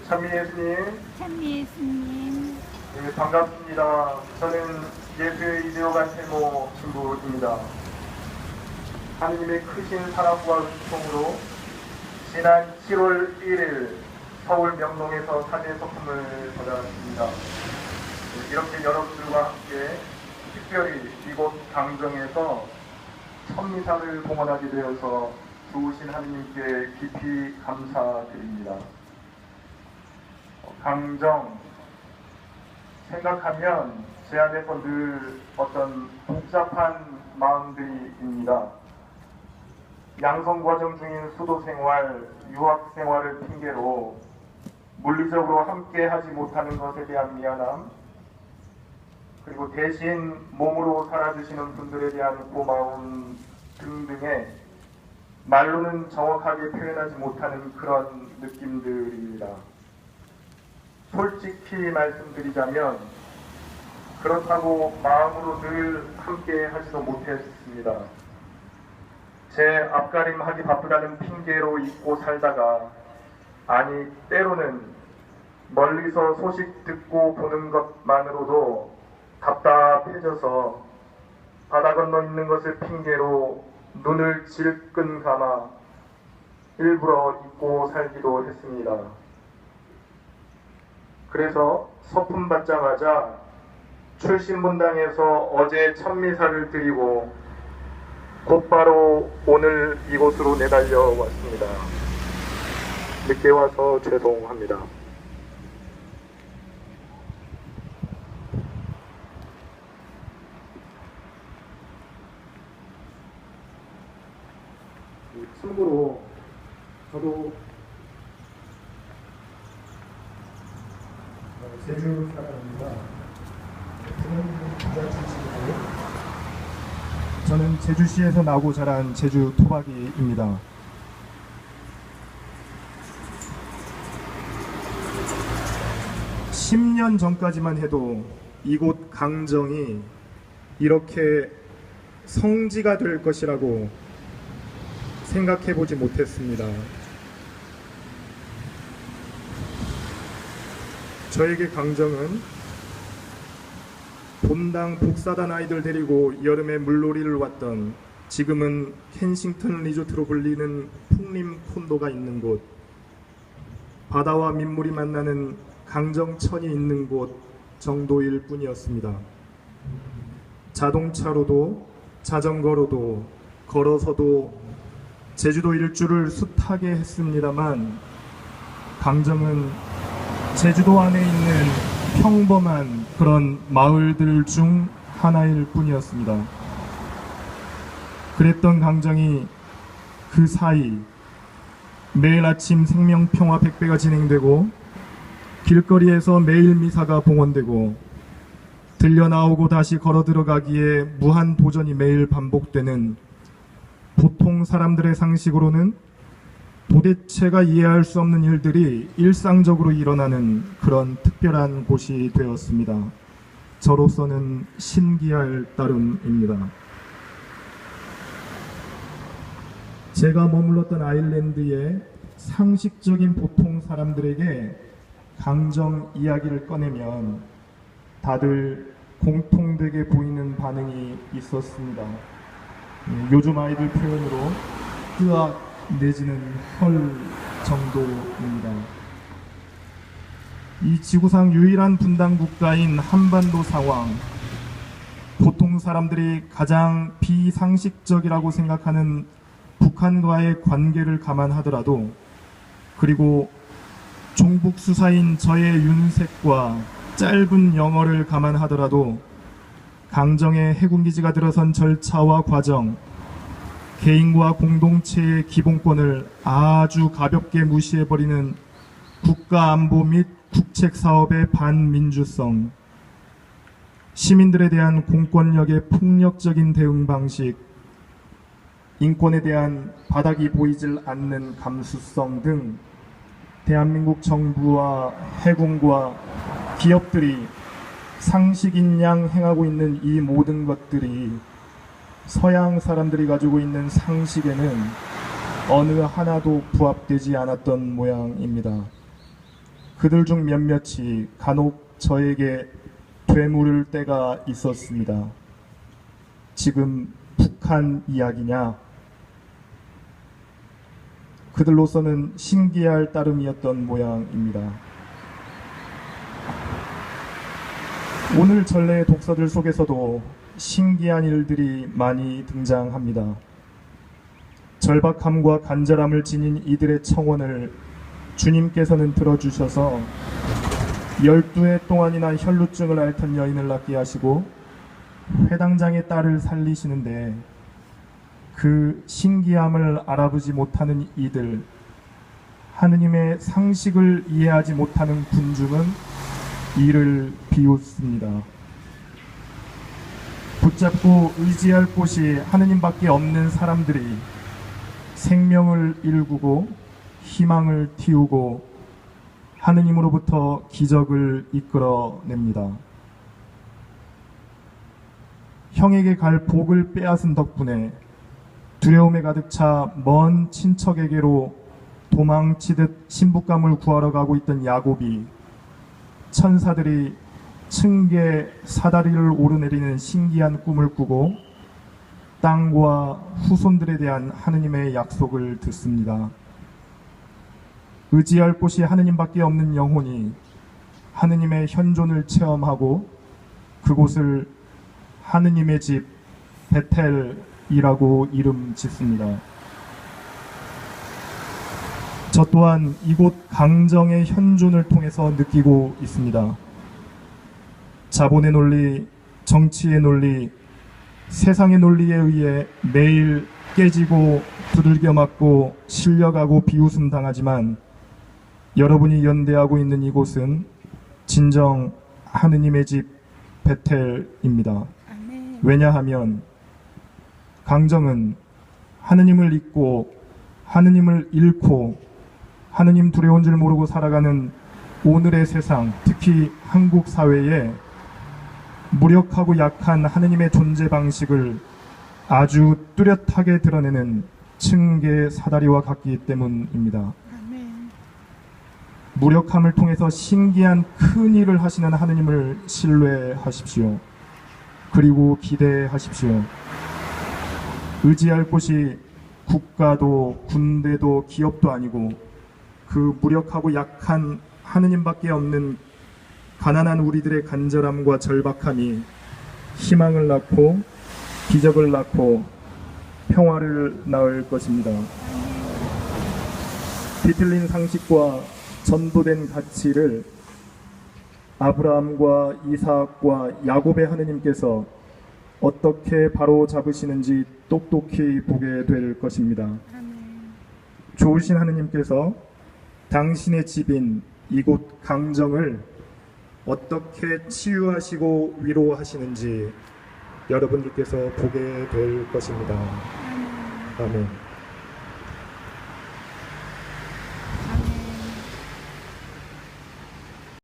찬미 예수님. 찬미 예수님. 네, 반갑습니다. 저는 예수의 이재호간 세모 신부입니다. 하느님의 크신 사랑과 은총으로 지난 7월 1일 서울 명동에서 사제 소품을 받았습니다. 이렇게 여러분들과 함께 특별히 이곳 강정에서 천미사를 봉헌하게 되어서 좋으신 하느님께 깊이 감사드립니다. 강정 생각하면 제 안에서 늘 어떤 복잡한 마음들이입니다. 양성과정 중인 수도생활, 유학생활을 핑계로 물리적으로 함께 하지 못하는 것에 대한 미안함, 그리고 대신 몸으로 살아주시는 분들에 대한 고마움 등등의 말로는 정확하게 표현하지 못하는 그런 느낌들입니다. 솔직히 말씀드리자면 그렇다고 마음으로 늘 함께 하지도 못했습니다. 제 앞가림하기 바쁘다는 핑계로 잊고 살다가, 아니 때로는 멀리서 소식 듣고 보는 것만으로도 답답해져서 바다 건너 있는 것을 핑계로 눈을 질끈 감아 일부러 잊고 살기도 했습니다. 그래서 서품 받자마자 출신문당에서 어제 천미사를 드리고 곧바로 오늘 이곳으로 내달려 왔습니다. 늦게 와서 죄송합니다. 참고로 저도 제주 사람입니다. 저는 부자 출신이고, 저는 제주시에서 나고 자란 제주 토박이입니다. (10년) 전까지만 해도 이곳 강정이 이렇게 성지가 될 것이라고 생각해보지 못했습니다. 저에게 강정은 본당 복사단 아이들 데리고 여름에 물놀이를 왔던, 지금은 켄싱턴 리조트로 불리는 풍림 콘도가 있는 곳, 바다와 민물이 만나는 강정천이 있는 곳 정도일 뿐이었습니다. 자동차로도 자전거로도 걸어서도 제주도 일주를 숱하게 했습니다만, 강정은 제주도 안에 있는 평범한 그런 마을들 중 하나일 뿐이었습니다. 그랬던 강정이 그 사이 매일 아침 생명평화 100배가 진행되고, 길거리에서 매일 미사가 봉헌되고, 들려나오고 다시 걸어 들어가기에 무한 도전이 매일 반복되는, 보통 사람들의 상식으로는 도대체가 이해할 수 없는 일들이 일상적으로 일어나는 그런 특별한 곳이 되었습니다. 저로서는 신기할 따름입니다. 제가 머물렀던 아일랜드의 상식적인 보통 사람들에게 강정 이야기를 꺼내면 다들 공통되게 보이는 반응이 있었습니다. 요즘 아이들 표현으로 뜨악 내지는 헐 정도입니다. 이 지구상 유일한 분단 국가인 한반도 상황, 보통 사람들이 가장 비상식적이라고 생각하는 북한과의 관계를 감안하더라도, 그리고 종북 수사인 저의 윤색과 짧은 영어를 감안하더라도, 강정에 해군기지가 들어선 절차와 과정, 개인과 공동체의 기본권을 아주 가볍게 무시해버리는 국가안보 및 국책사업의 반민주성, 시민들에 대한 공권력의 폭력적인 대응 방식, 인권에 대한 바닥이 보이질 않는 감수성 등 대한민국 정부와 해군과 기업들이 상식인 양 행하고 있는 이 모든 것들이 서양 사람들이 가지고 있는 상식에는 어느 하나도 부합되지 않았던 모양입니다. 그들 중 몇몇이 간혹 저에게 되물을 때가 있었습니다. 지금 북한 이야기냐? 그들로서는 신기할 따름이었던 모양입니다. 오늘 전래의 독서들 속에서도 신기한 일들이 많이 등장합니다. 절박함과 간절함을 지닌 이들의 청원을 주님께서는 들어주셔서 12해 동안이나 혈루증을 앓던 여인을 낫게 하시고 회당장의 딸을 살리시는데, 그 신기함을 알아보지 못하는 이들, 하느님의 상식을 이해하지 못하는 군중은 이를 비웃습니다. 붙잡고 의지할 곳이 하느님밖에 없는 사람들이 생명을 일구고 희망을 틔우고 하느님으로부터 기적을 이끌어냅니다. 형에게 갈 복을 빼앗은 덕분에 두려움에 가득 차 먼 친척에게로 도망치듯 신부감을 구하러 가고 있던 야곱이 천사들이 층계 사다리를 오르내리는 신기한 꿈을 꾸고 땅과 후손들에 대한 하느님의 약속을 듣습니다. 의지할 곳이 하느님밖에 없는 영혼이 하느님의 현존을 체험하고 그곳을 하느님의 집 베텔이라고 이름 짓습니다. 저 또한 이곳 강정의 현존을 통해서 느끼고 있습니다. 자본의 논리, 정치의 논리, 세상의 논리에 의해 매일 깨지고 두들겨 맞고 실려가고 비웃음 당하지만, 여러분이 연대하고 있는 이곳은 진정 하느님의 집 베텔입니다. 왜냐하면 강정은 하느님을 잊고 하느님을 잃고 하느님 두려운 줄 모르고 살아가는 오늘의 세상, 특히 한국 사회에 무력하고 약한 하느님의 존재 방식을 아주 뚜렷하게 드러내는 층계 사다리와 같기 때문입니다. 무력함을 통해서 신기한 큰 일을 하시는 하느님을 신뢰하십시오. 그리고 기대하십시오. 의지할 곳이 국가도 군대도 기업도 아니고 그 무력하고 약한 하느님밖에 없는 가난한 우리들의 간절함과 절박함이 희망을 낳고 기적을 낳고 평화를 낳을 것입니다. 뒤틀린 상식과 전도된 가치를 아브라함과 이삭과 야곱의 하느님께서 어떻게 바로 잡으시는지 똑똑히 보게 될 것입니다. 좋으신 하느님께서 당신의 집인 이곳 강정을 어떻게 치유하시고 위로하시는지 여러분들께서 보게 될 것입니다. 아멘.